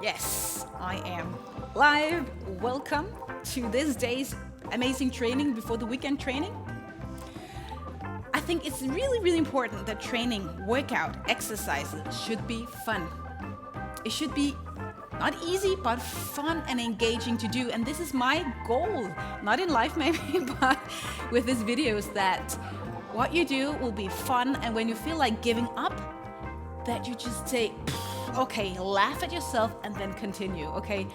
Yes, I am live. Welcome to this day's amazing training before the weekend training. I think it's really important that training, workout, exercises should be fun. It should be not easy, but fun and engaging to do. And this is my goal, not in life maybe, but with these videos, that what you do will be fun. And when you feel like giving up, that you just say, okay, laugh at yourself and then continue, okay?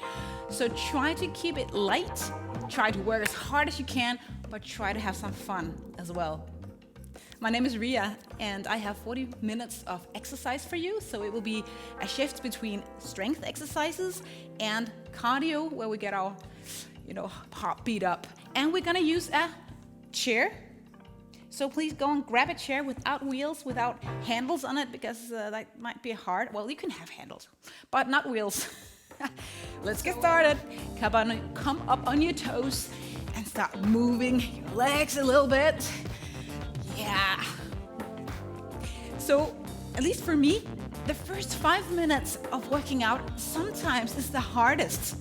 So try to keep it light, try to work as hard as you can, but try to have some fun as well. My name is Ria, and I have 40 minutes of exercise for you. So it will be a shift between strength exercises and cardio, where we get our, heart beat up. And we're gonna use a chair. So please go and grab a chair without wheels, without handles on it, because that might be hard. Well, you can have handles, but not wheels. Let's get started. Come up on your toes and start moving your legs a little bit. Yeah. So, at least for me, the first 5 minutes of working out sometimes is the hardest.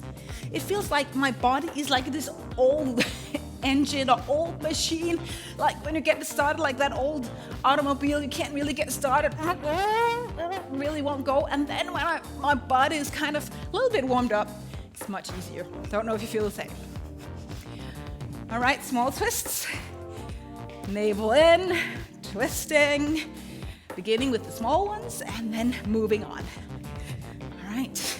It feels like my body is like this old engine or old machine, like when you get started, like that old automobile, you can't really get started, really won't go. And then when my body is kind of a little bit warmed up, it's much easier. Don't know if you feel the same. All right, small twists. Navel in, twisting, beginning with the small ones and then moving on. All right.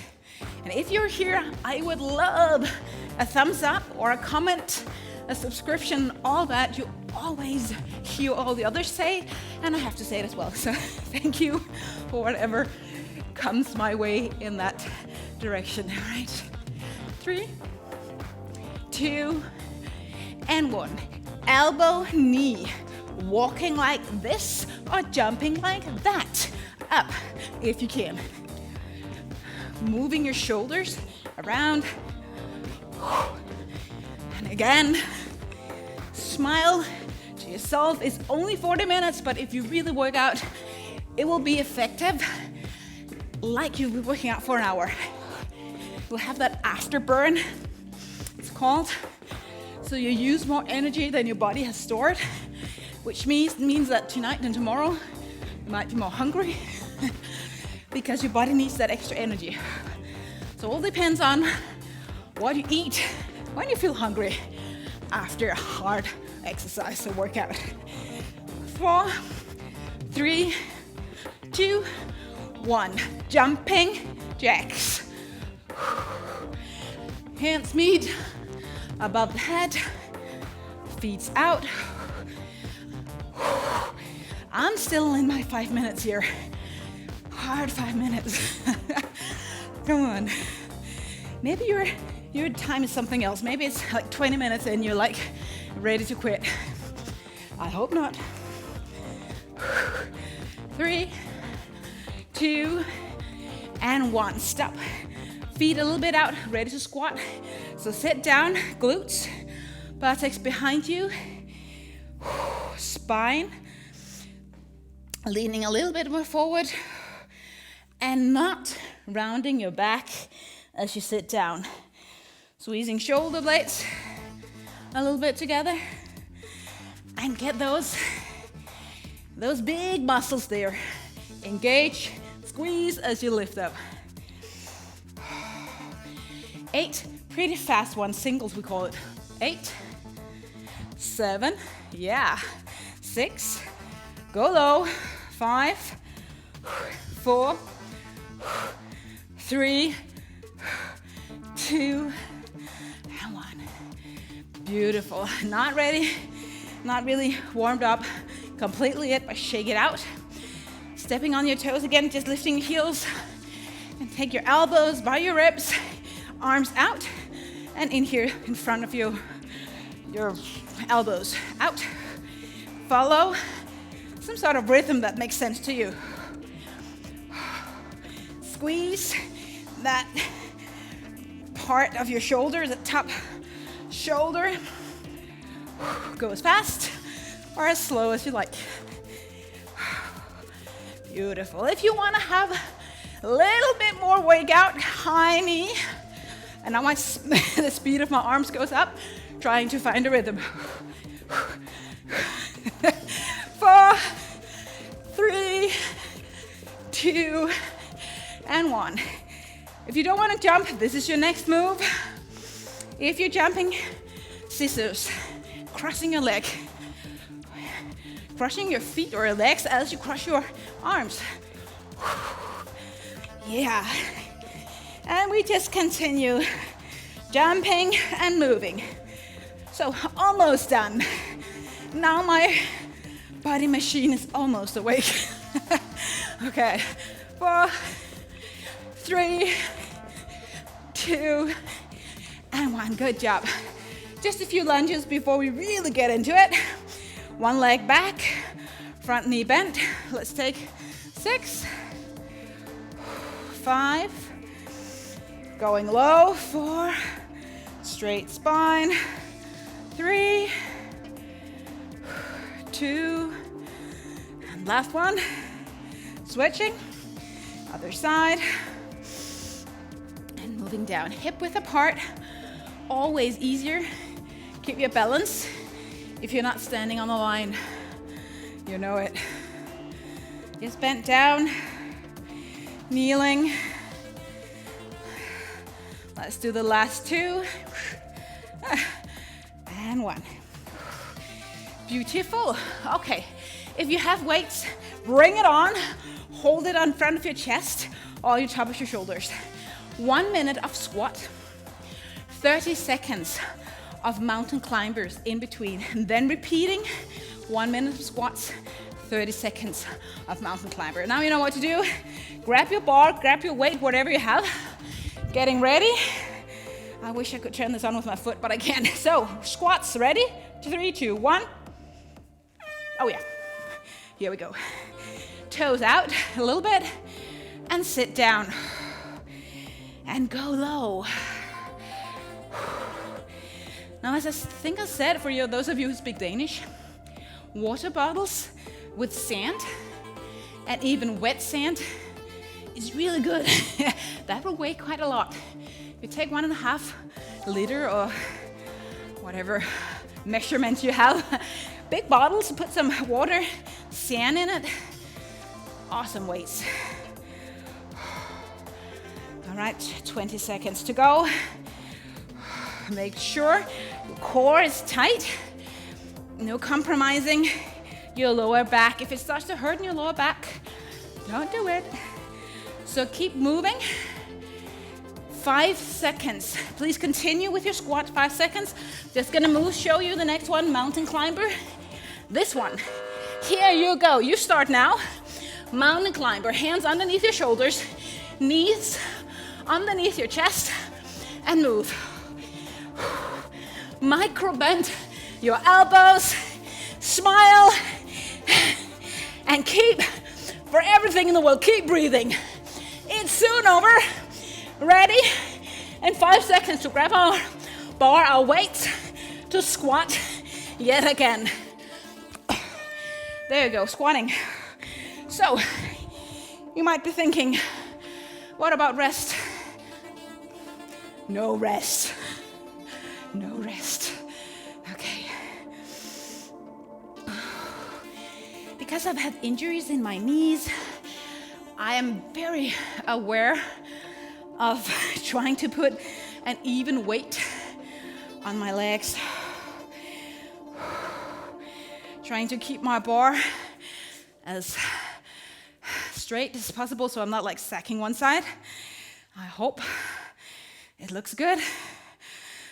And if you're here, I would love a thumbs up or a comment, a subscription, all that. You always hear all the others say, and I have to say it as well. So thank you for whatever comes my way in that direction. All right. 3, 2, and 1. Elbow, knee. Walking like this or jumping like that. Up, if you can. Moving your shoulders around. And again, smile to yourself. It's only 40 minutes, but if you really work out, it will be effective, like you'll be working out for an hour. You'll have that afterburn, it's called. So you use more energy than your body has stored, which means that tonight and tomorrow you might be more hungry because your body needs that extra energy. So it all depends on what you eat when you feel hungry after a hard exercise or workout. 4, 3, 2, 1. Jumping jacks. Hands meet above the head, feet out. I'm still in my 5 minutes here. Hard 5 minutes. Come on. Maybe your time is something else. Maybe it's like 20 minutes and you're like ready to quit. I hope not. 3, 2, and 1. Stop. Feet a little bit out, ready to squat. So sit down, glutes, buttocks behind you, spine, leaning a little bit more forward, and not rounding your back as you sit down. Squeezing shoulder blades a little bit together, and get those big muscles there. Engage, squeeze as you lift up. 8, pretty fast ones, singles we call it. 8, 7, yeah. 6, go low. 5, 4, 3, 2, and 1. Beautiful. Not ready, not really warmed up completely yet, but shake it out. Stepping on your toes again, just lifting your heels, and take your elbows by your ribs. Arms out and in here in front of your elbows. Out. Follow some sort of rhythm that makes sense to you. Squeeze that part of your shoulder, the top shoulder. Go as fast or as slow as you like. Beautiful. If you want to have A little bit more workout, high knee. And now the speed of my arms goes up, trying to find a rhythm. 4, 3, 2, and 1. If you don't want to jump, this is your next move. If you're jumping, scissors, crossing your leg, crushing your feet or your legs as you crush your arms. Yeah. And we just continue jumping and moving. So almost done. Now my body machine is almost awake. Okay. 4, 3, 2, and 1. Good job. Just a few lunges before we really get into it. One leg back, front knee bent. Let's take 6, 5, going low, 4, straight spine, 3, 2, and last one. Switching, other side, and moving down. Hip width apart, always easier. Keep your balance if you're not standing on the line. You know it. Just bent down, kneeling. Let's do the last 2. And 1. Beautiful. Okay, if you have weights, bring it on. Hold it in front of your chest or your top of your shoulders. 1 minute of squat, 30 seconds of mountain climbers in between. And then repeating 1 minute of squats, 30 seconds of mountain climber. Now you know what to do. Grab your bar, grab your weight, whatever you have. Getting ready. I wish I could turn this on with my foot, but I can't. So, squats, ready? 3, 2, 1. Oh yeah, here we go. Toes out a little bit, and sit down. And go low. Now, as I think I said, for you, those of you who speak Danish, water bottles with sand, and even wet sand, is really good. That will weigh quite a lot. You take 1.5 liter or whatever measurements you have. Big bottles, put some water, sand in it. Awesome weights. All right, 20 seconds to go. Make sure your core is tight. No compromising your lower back. If it starts to hurt in your lower back, don't do it. So keep moving. 5 seconds. Please continue with your squat. 5 seconds. Just gonna show you the next one, mountain climber. This one. Here you go. You start now. Mountain climber. Hands underneath your shoulders. Knees underneath your chest. And move. Micro bend your elbows. Smile. And keep, for everything in the world, keep breathing. It's soon over. Ready? And 5 seconds to grab our bar, our weights, to squat yet again. There you go, squatting. So, you might be thinking, what about rest? No rest. No rest. Okay. Because I've had injuries in my knees, I am very aware of trying to put an even weight on my legs. Trying to keep my bar as straight as possible so I'm not like sacking one side. I hope it looks good.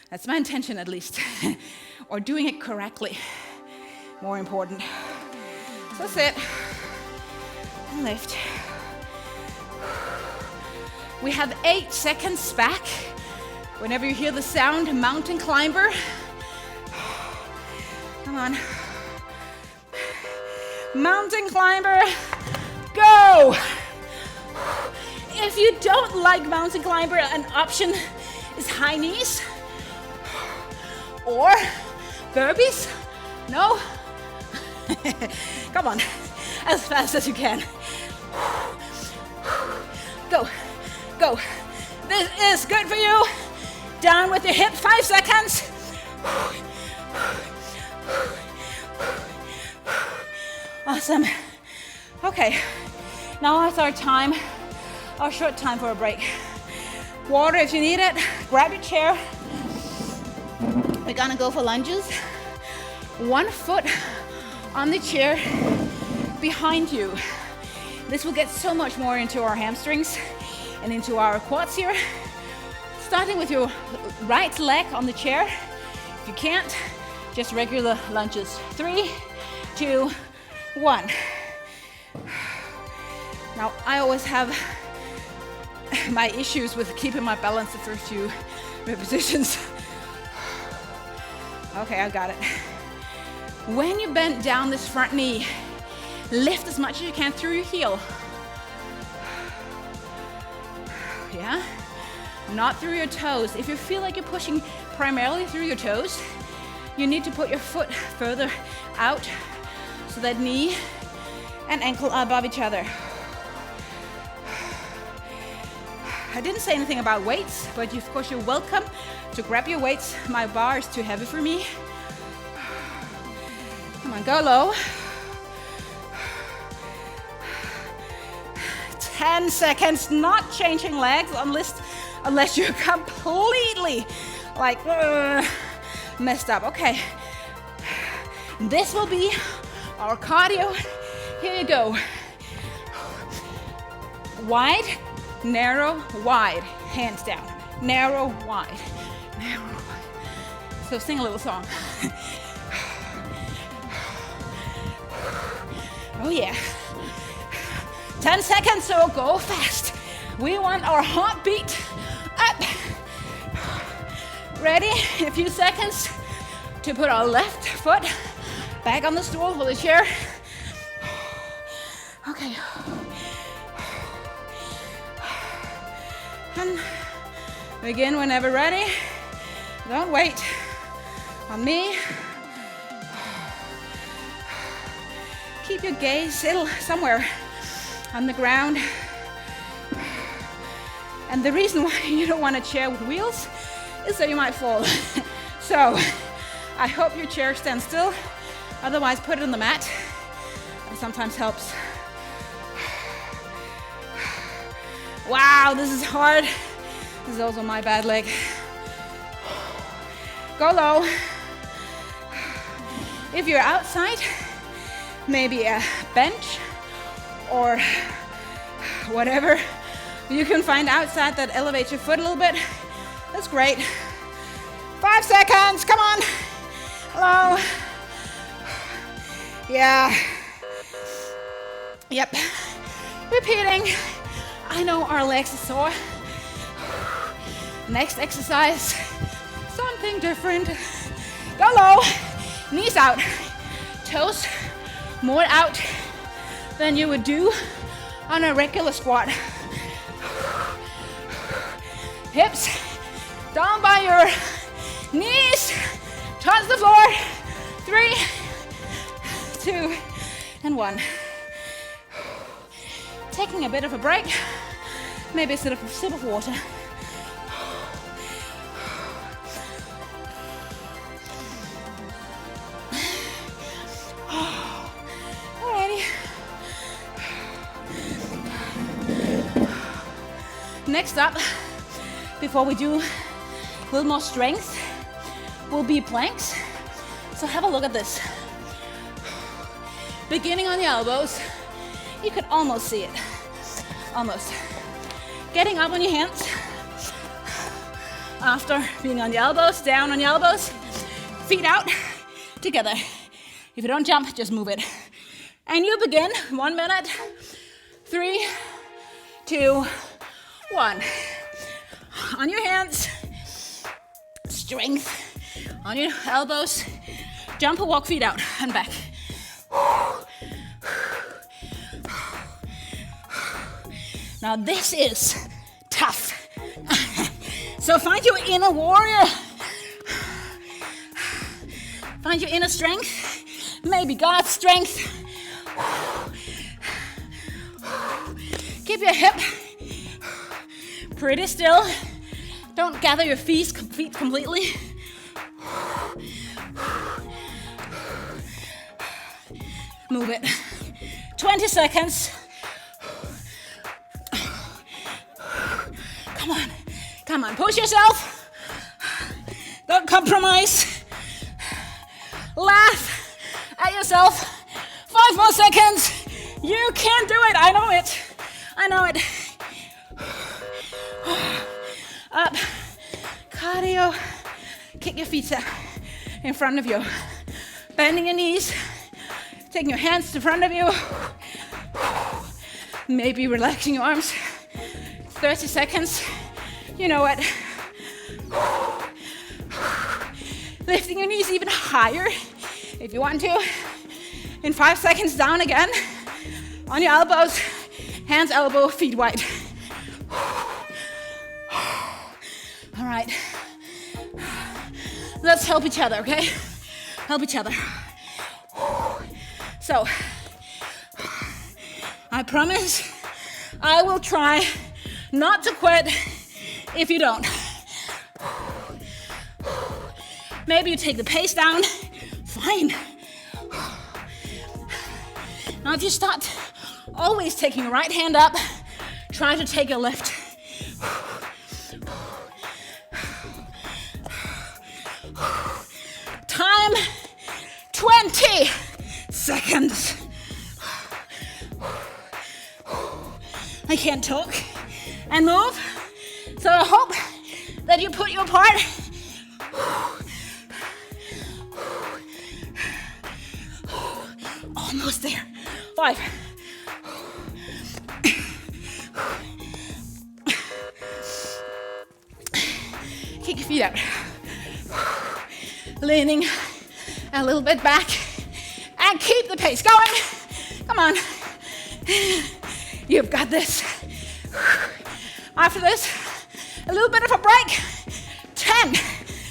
That's my intention at least. Or doing it correctly. More important. So sit and lift. We have 8 seconds back. Whenever you hear the sound, mountain climber. Come on. Mountain climber, go! If you don't like mountain climber, an option is high knees or burpees. No? Come on, as fast as you can. Go. go. This is good for you. Down with your hip, 5 seconds. Awesome. Okay, now it's our short time for a break. Water if you need it, grab your chair. We're gonna go for lunges. 1 foot on the chair behind you. This will get so much more into our hamstrings and into our quads here. Starting with your right leg on the chair. If you can't, just regular lunges. 3, 2, 1. Now, I always have my issues with keeping my balance the first few repetitions. Okay, I got it. When you bend down this front knee, lift as much as you can through your heel. Yeah? Not through your toes. If you feel like you're pushing primarily through your toes, you need to put your foot further out so that knee and ankle are above each other. I didn't say anything about weights, but of course you're welcome to grab your weights. My bar is too heavy for me. Come on, go low. 10 seconds, not changing legs unless you're completely like messed up. Okay, this will be our cardio. Here you go. Wide, narrow, wide, hands down. Narrow, wide, narrow, wide. So sing a little song. Oh yeah. 10 seconds, so go fast. We want our heartbeat up. Ready? In a few seconds to put our left foot back on the stool or the chair. Okay. And begin whenever ready. Don't wait on me. Keep your gaze still somewhere on the ground. And the reason why you don't want a chair with wheels is that you might fall. So I hope your chair stands still. Otherwise, put it on the mat. It sometimes helps. Wow, this is hard. This is also my bad leg. Go low. If you're outside, maybe a bench or whatever you can find outside that elevates your foot a little bit. That's great. 5 seconds, come on. Low. Yeah. Yep. Repeating. I know our legs are sore. Next exercise, something different. Go low, knees out, toes more out than you would do on a regular squat. Hips down by your knees, touch the floor. 3, 2, and 1. Taking a bit of a break, maybe a sip of water. Alrighty. Next up, before we do a little more strength, will be planks. So have a look at this. Beginning on the elbows, you could almost see it. Almost. Getting up on your hands. After being on the elbows, down on the elbows, feet out, together. If you don't jump, just move it. And you begin, 1 minute, 3, 2, 1. On your hands, strength. On your elbows, jump or walk feet out and back. Now this is tough. So find your inner warrior. Find your inner strength. Maybe God's strength. Keep your hip Pretty still. Don't gather your feet completely. Move it. 20 seconds. Come on. Come on, push yourself. Don't compromise. Laugh at yourself. 5 more seconds. You can do it. I know it. I know it. Up. Cardio. Kick your feet in front of you. Bending your knees. Taking your hands to front of you. Maybe relaxing your arms. 30 seconds. You know what? Lifting your knees even higher if you want to. In 5 seconds, down again. On your elbows. Hands, elbow, feet wide. All right. Let's help each other, okay? Help each other. So, I promise I will try not to quit if you don't. Maybe you take the pace down. Fine. Now, if you start always taking your right hand up, try to take a lift. Time, 20 seconds. I can't talk and move, so I hope that you put your part. Almost there. 5. Kick your feet out. Leaning a little bit back and keep the pace going. Come on. You've got this. After this, a little bit of a break. 10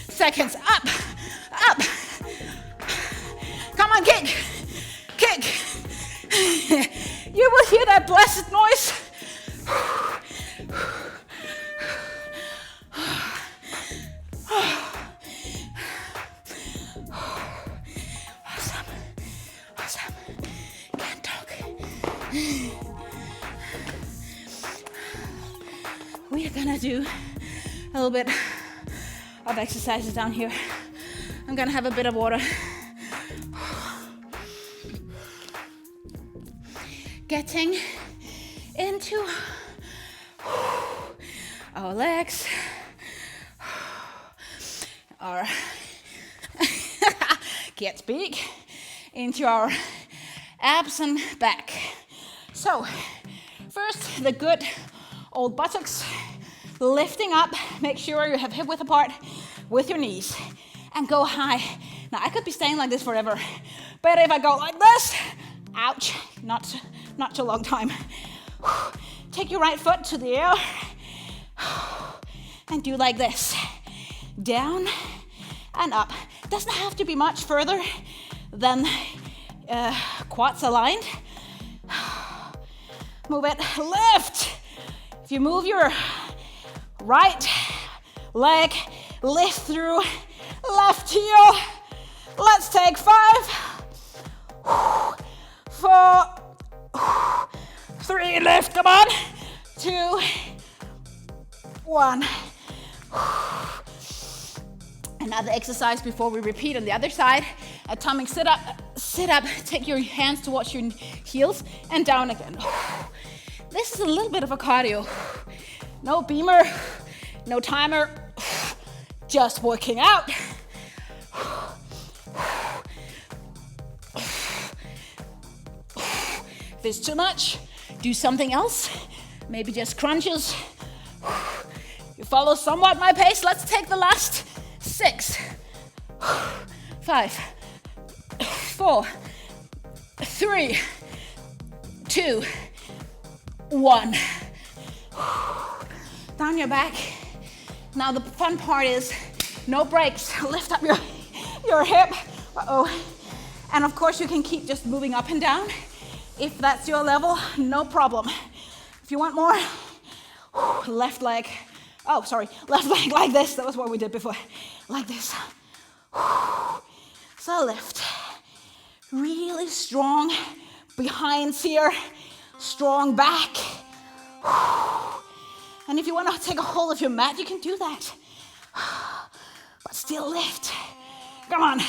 seconds. Up, up. Come on, kick, kick. You will hear that blessed noise. Awesome, awesome. Can't talk. We are gonna do a little bit of exercises down here. I'm gonna have a bit of water. Getting into our legs, our can't speak, into our abs and back. So first, the good old buttocks, lifting up. Make sure you have hip width apart with your knees and go high. Now I could be staying like this forever, but if I go like this, ouch, not too long time. Take your right foot to the air and do like this. Down and up. Doesn't have to be much further than quads aligned. Move it, lift. If you move your right leg, lift through left heel. Let's take 5, 4, 3, lift, come on. 2, 1. Another exercise before we repeat on the other side. Atomic sit up, take your hands towards your heels and down again. This is a little bit of a cardio. No beamer, no timer, just working out. If it's too much, do something else. Maybe just crunches. You follow somewhat my pace. Let's take the last 6, 5, 4, 3, 2, 1. Down your back. Now the fun part is no breaks. Lift up your hip. Uh-oh. And of course you can keep just moving up and down. If that's your level, no problem. If you want more, Left leg, left leg like this. That was what we did before. Like this. So lift. Really strong behinds here. Strong back. And if you want to take a hold of your mat, you can do that. But still lift. Come on.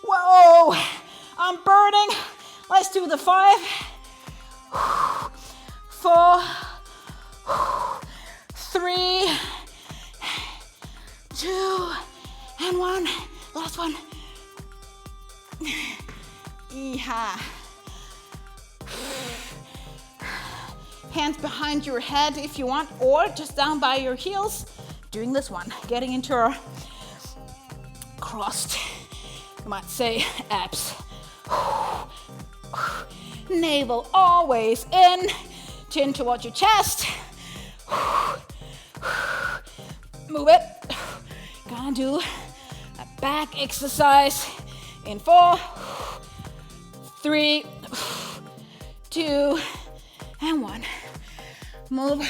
Whoa, I'm burning. Let's do the 5, 4, 3, 2, and 1. Last one. Yeehaw. Hands behind your head if you want, or just down by your heels. Doing this one, getting into our crossed, you might say, abs. Navel always in, chin towards your chest. Move it. Gonna do a back exercise in 4, 3, 2, and 1. Move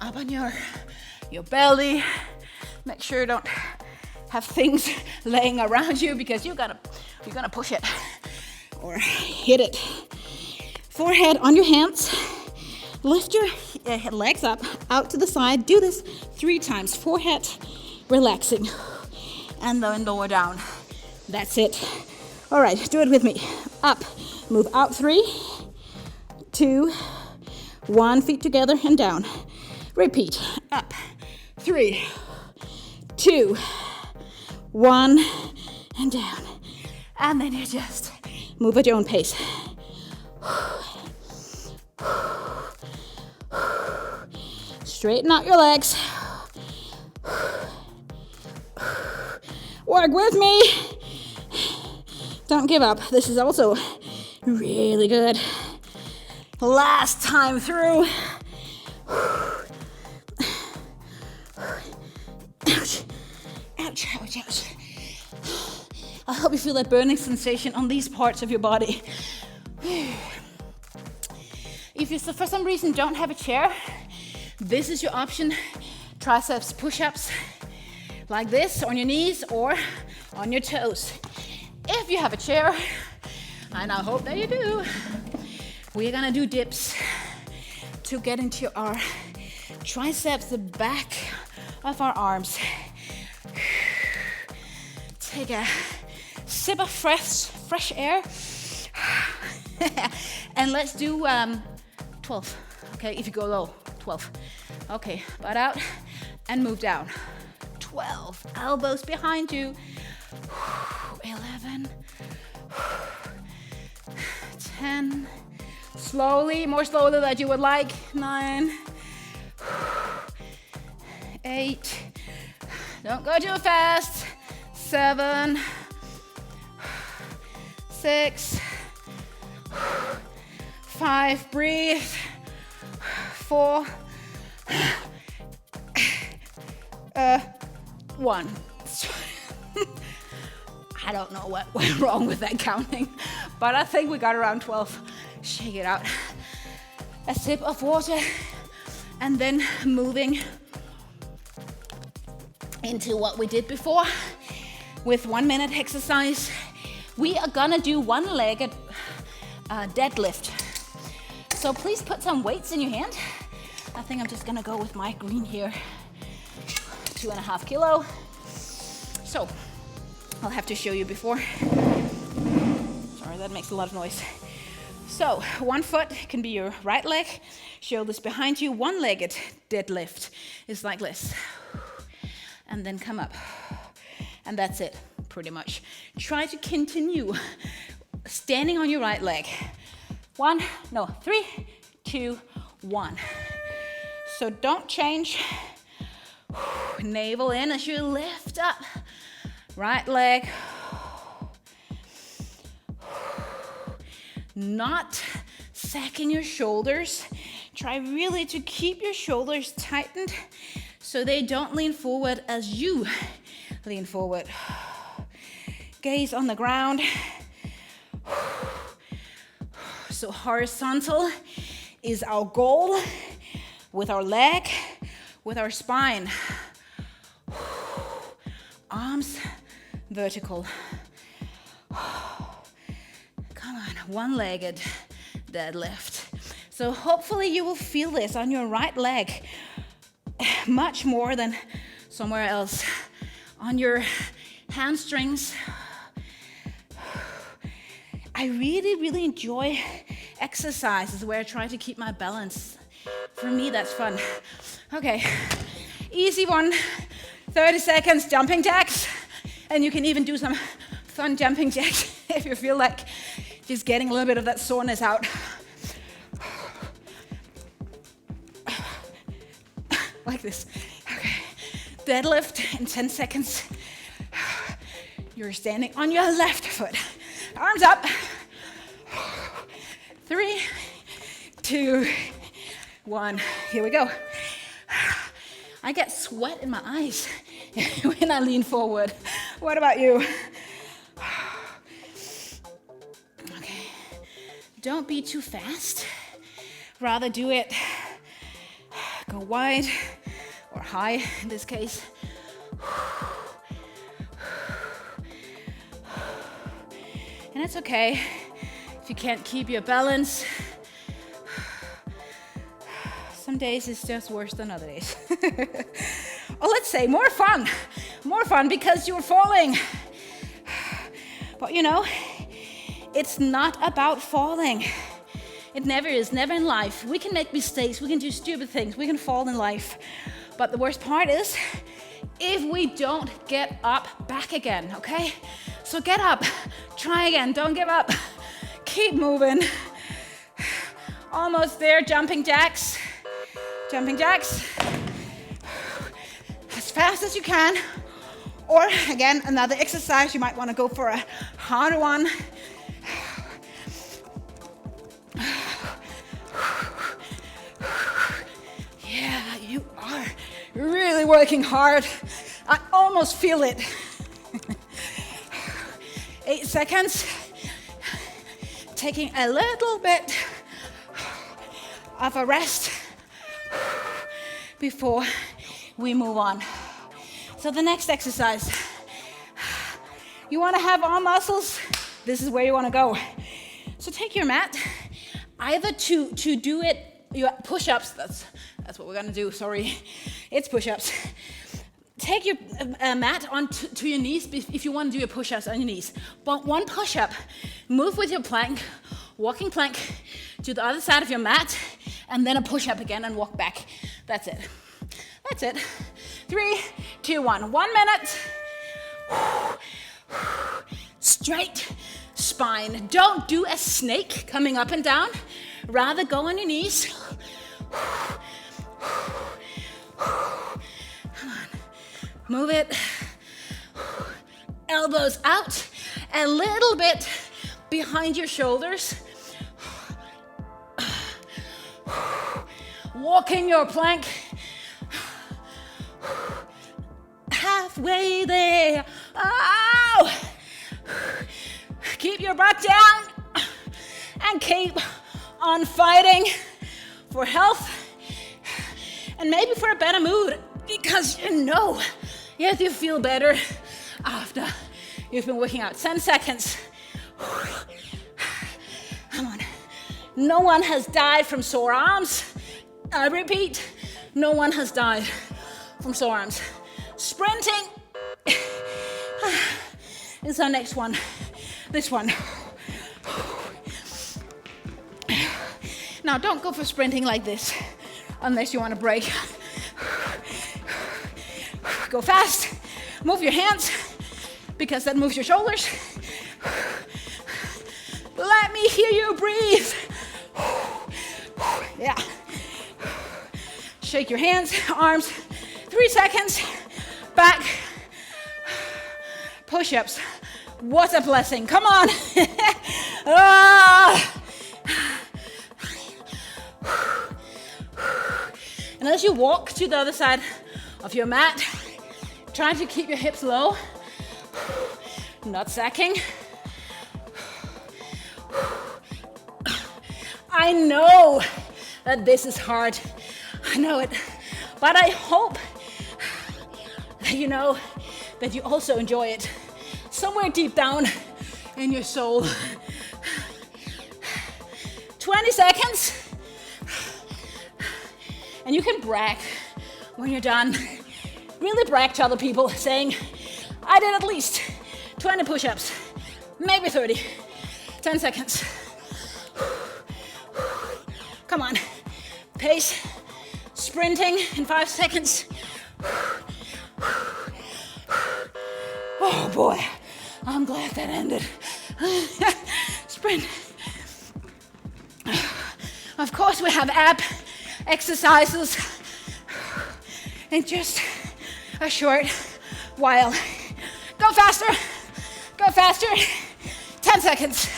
up on your belly. Make sure you don't have things laying around you because you're gonna push it or hit it. Forehead on your hands. Lift your legs up, out to the side. Do this 3 times. Forehead relaxing. And then lower down. That's it. All right, do it with me. Up, move out 3, 2, 1, feet together and down. Repeat. Up, 3, 2, 1, and down. And then you just move at your own pace. Straighten out your legs. Work with me. Don't give up. This is also really good. Last time through. Ouch, ouch, ouch, ouch. I hope you feel that burning sensation on these parts of your body. If you for some reason don't have a chair, this is your option. Triceps push-ups like this on your knees or on your toes. If you have a chair, and I hope that you do, we're gonna do dips to get into our triceps, the back of our arms. Take a sip of fresh air. And let's do 12. Okay, if you go low, 12. Okay, butt out and move down. 12. Elbows behind you. 11. 10. Slowly, more slowly than you would like. 9. 8. Don't go too fast. 7. 6. 5. Breathe. 4. 1. I don't know what went wrong with that counting, but I think we got around 12. Shake it out. A sip of water, and then moving into what we did before with 1 minute exercise. We are gonna do one-legged deadlift. So please put some weights in your hand. I think I'm just gonna go with my green here. 2.5 kilo. So I'll have to show you before. Sorry, that makes a lot of noise. So 1 foot can be your right leg, shoulders behind you. One-legged deadlift is like this. And then come up. And that's it, pretty much. Try to continue standing on your right leg. 3, 2, 1. So don't change. Navel in as you lift up. Right leg. Not sacking your shoulders. Try really to keep your shoulders tightened so they don't lean forward as you lean forward. Gaze on the ground. So horizontal is our goal. with our leg, with our spine. Arms vertical. Come on, one-legged deadlift. So hopefully you will feel this on your right leg much more than somewhere else. On your hamstrings. I really enjoy exercises where I try to keep my balance. For me, that's fun. Okay, easy one. 30 seconds, jumping jacks. And you can even do some fun jumping jacks if you feel like just getting a little bit of that soreness out. Like this. Okay. Deadlift in 10 seconds. You're standing on your left foot. Arms up. 3, 2, 1. Here we go. I get sweat in my eyes when I lean forward. What about you? Okay. Don't be too fast. Rather do it. Go wide or high in this case. And it's okay if you can't keep your balance. Some days it's just worse than other days. Or let's say more fun because you're falling. But you know, it's not about falling. It never is, never in life. We can make mistakes, we can do stupid things, we can fall in life. But the worst part is if we don't get up back again, okay? So get up, try again, don't give up. Keep moving. Almost there, jumping jacks. Jumping jacks. As fast as you can. Or again, another exercise, you might want to go for a harder one. Yeah, you are really working hard. I almost feel it. 8 seconds. Taking a little bit of a rest before we move on. So the next exercise, you want to have arm muscles, this is where you want to go. So take your mat, either to do it, your push-ups, that's what we're going to do, sorry, it's push-ups. Take your mat to your knees if you want to do your push-ups on your knees. But one push-up, move with your plank, walking plank to the other side of your mat, and then a push-up again and walk back. That's it. That's it. 3, 2, 1. 1 minute. Straight spine. Don't do a snake coming up and down. Rather go on your knees. Come on. Move it. Elbows out. A little bit behind your shoulders. Walking your plank. Halfway there. Oh! Keep your butt down and keep on fighting for health and maybe for a better mood, because you know you feel better after you've been working out. 10 seconds. Come on. No one has died from sore arms. I repeat, no one has died from sore arms. Sprinting is our next one. This one. Now don't go for sprinting like this unless you want to break. Go fast. Move your hands because that moves your shoulders. Let me hear you breathe. Yeah. Shake your hands, arms. 3 seconds. Back. Push-ups. What a blessing. Come on. And as you walk to the other side of your mat, try to keep your hips low, not sacking. I know that this is hard. I know it. But I hope that you know that you also enjoy it somewhere deep down in your soul. 20 seconds. And you can brag when you're done. Really brag to other people saying, I did at least 20 push-ups, maybe 30. 10 seconds. Come on. Pace. Sprinting in 5 seconds. Oh boy, I'm glad that ended. Sprint. Of course we have ab exercises in just a short while. Go faster. Go faster. 10 seconds.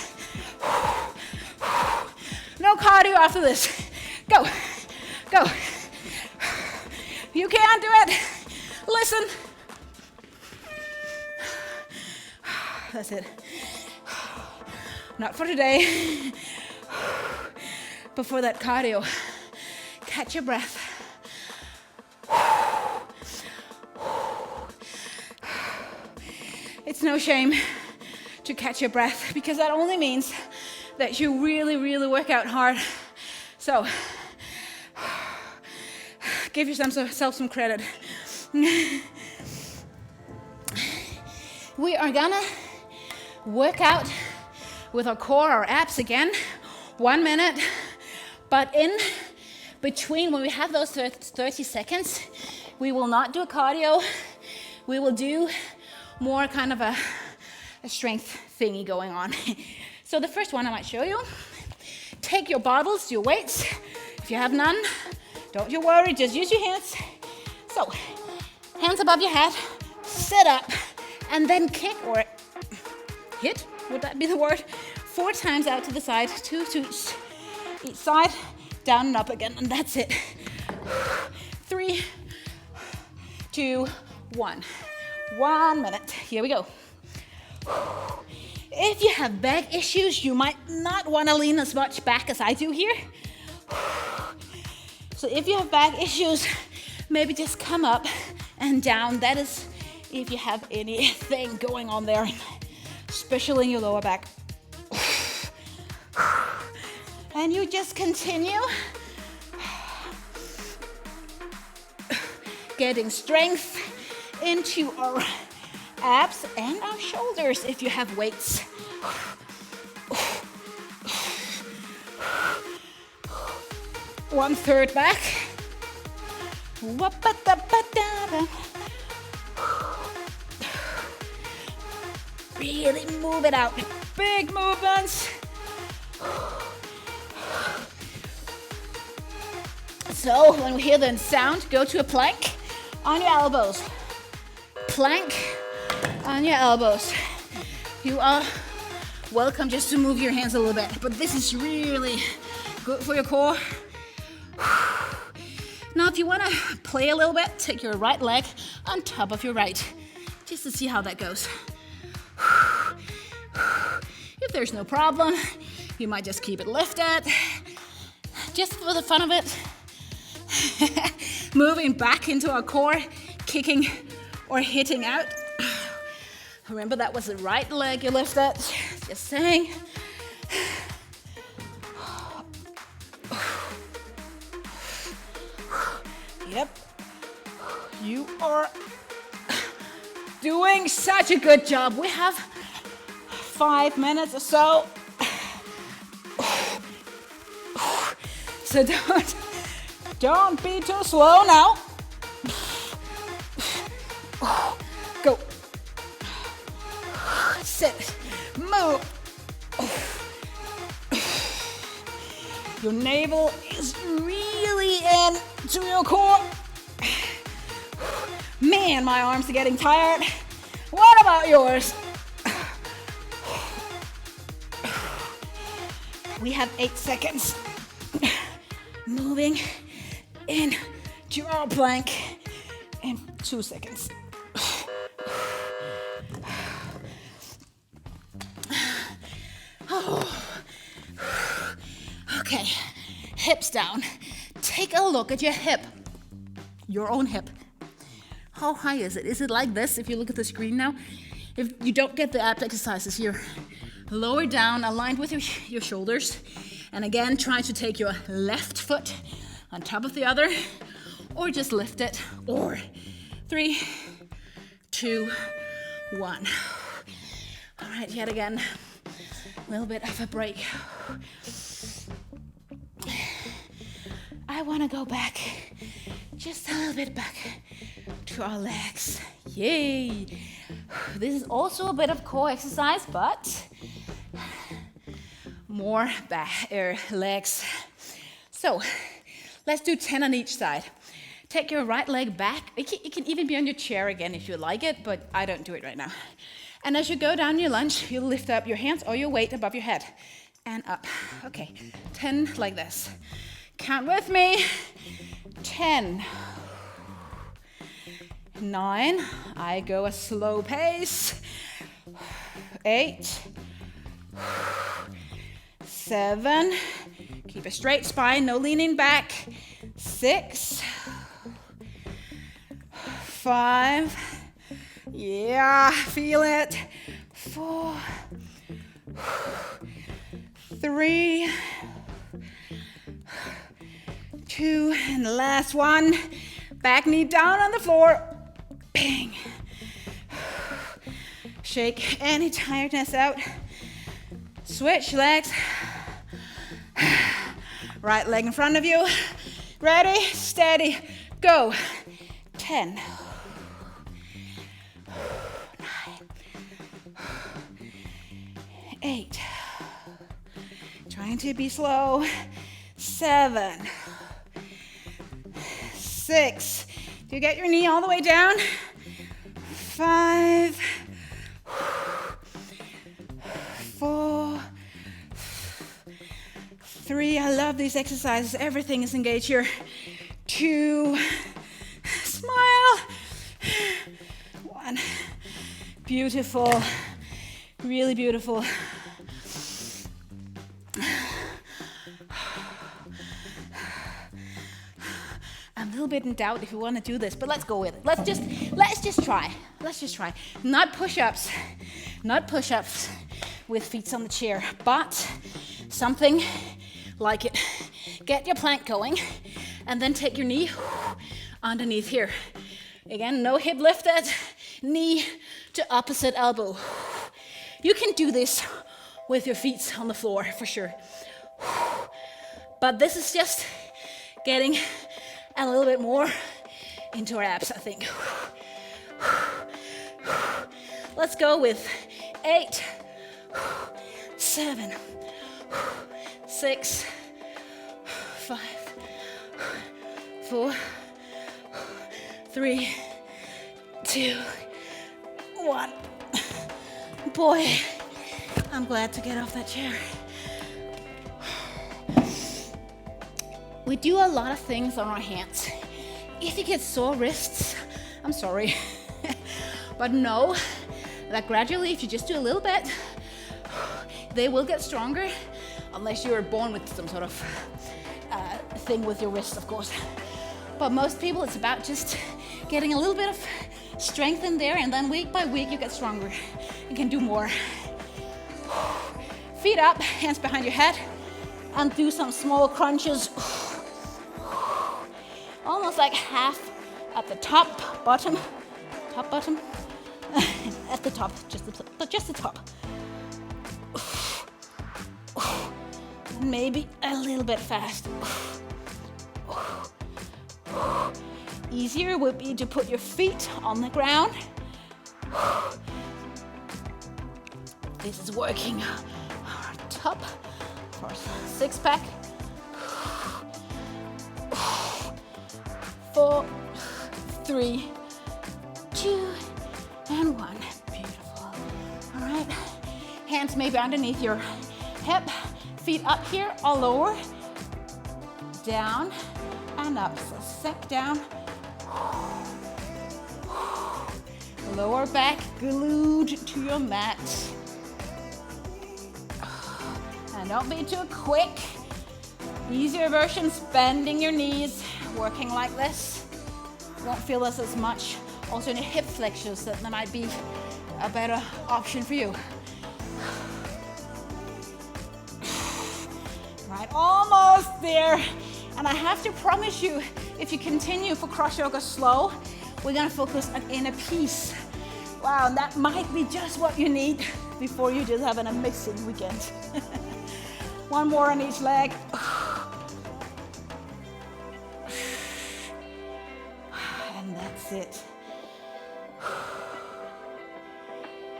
No cardio after this. Go. Go. You can do it. Listen. That's it. Not for today. But for that cardio. Catch your breath. It's no shame to catch your breath because that only means that you really, really work out hard. So, give yourself some credit. We are gonna work out with our core, our abs again, 1 minute. But in between, when we have those 30 seconds, we will not do a cardio. We will do more kind of a strength thingy going on. So the first one I might show you. Take your bottles, your weights. If you have none, don't you worry, just use your hands. So, hands above your head, sit up, and then kick or hit, would that be the word? 4 times out to the side, 2 to each side, down and up again, and that's it. 3, 2, 1. 1 minute, here we go. If you have back issues, you might not want to lean as much back as I do here. So if you have back issues, maybe just come up and down. That is if you have anything going on there, especially in your lower back. And you just continue getting strength into our abs and our shoulders if you have weights. 1/3 back. Really move it out. Big movements. So when we hear the sound, go to a plank on your elbows. Plank on your elbows. You are welcome just to move your hands a little bit, but this is really good for your core. Now if you want to play a little bit, take your right leg on top of your right, just to see how that goes. If there's no problem, you might just keep it lifted, just for the fun of it. Moving back into our core, kicking or hitting out. Remember that was the right leg you lifted, just saying. Yep, you are doing such a good job. We have 5 minutes or so. So don't be too slow now. Go. Sit. Move. Your navel is really into your core. Man, my arms are getting tired. What about yours? We have 8 seconds. Moving into our plank in 2 seconds. Okay, hips down, take a look at your hip, your own hip. How high is it? Is it like this if you look at the screen now? If you don't get the abs exercises here, lower down, aligned with your shoulders. And again, try to take your left foot on top of the other, or just lift it, or 3, 2, 1. All right, yet again, a little bit of a break. I want to go back, just a little bit back to our legs. Yay! This is also a bit of core exercise, but more legs. So let's do 10 on each side. Take your right leg back. It can even be on your chair again if you like it, but I don't do it right now. And as you go down your lunge, you lift up your hands or your weight above your head and up. Okay, 10 like this. Count with me. 10. 9. I go a slow pace. 8. 7. Keep a straight spine, no leaning back. 6. 5. Yeah, feel it. 4. 3. 2, and the last one. Back knee down on the floor. Bang. Shake any tiredness out. Switch legs. Right leg in front of you. Ready, steady, go. 10. 9. 8. Trying to be slow. 7. 6. Do you get your knee all the way down? 5. 4. 3. I love these exercises. Everything is engaged here. 2. Smile. 1. Beautiful. Really beautiful. I'm a little bit in doubt if you want to do this, but let's go with it. Let's just try. Let's just try. Not push-ups. Not push-ups with feet on the chair, but something like it. Get your plank going, and then take your knee underneath here. Again, no hip lifted, knee to opposite elbow. You can do this with your feet on the floor for sure. But this is just getting a little bit more into our abs, I think. Let's go with 8, 7, 6, 5, 4, 3, 2, 1. Boy, I'm glad to get off that chair. We do a lot of things on our hands. If you get sore wrists, I'm sorry. But know that gradually, if you just do a little bit, they will get stronger, unless you're born with some sort of thing with your wrists, of course. But most people, it's about just getting a little bit of strength in there, and then week by week, you get stronger and can do more. Feet up, hands behind your head, and do some small crunches. Almost like half at the top, bottom, at the top, just the top. Maybe a little bit fast. Easier would be to put your feet on the ground. This is working our top for six pack. 4, 3, 2, and 1. Beautiful. All right. Hands maybe underneath your hip. Feet up here or lower. Down and up. So sink down. Lower back glued to your mat. And don't be too quick. Easier versions, bending your knees, working like this. Won't feel this as much. Also in your hip flexors, that might be a better option for you. Right, almost there. And I have to promise you, if you continue for cross yoga slow, we're gonna focus on inner peace. Wow, and that might be just what you need before you just have an amazing weekend. One more on each leg. And that's it.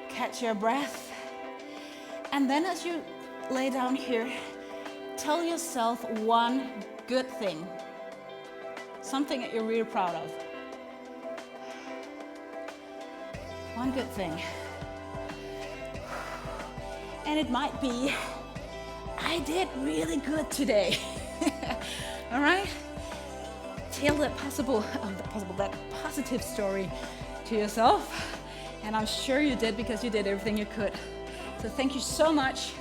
Catch your breath. And then as you lay down here, tell yourself one good thing. Something that you're really proud of. One good thing. And it might be, I did really good today. All right? Tell that that positive story to yourself. And I'm sure you did, because you did everything you could. So thank you so much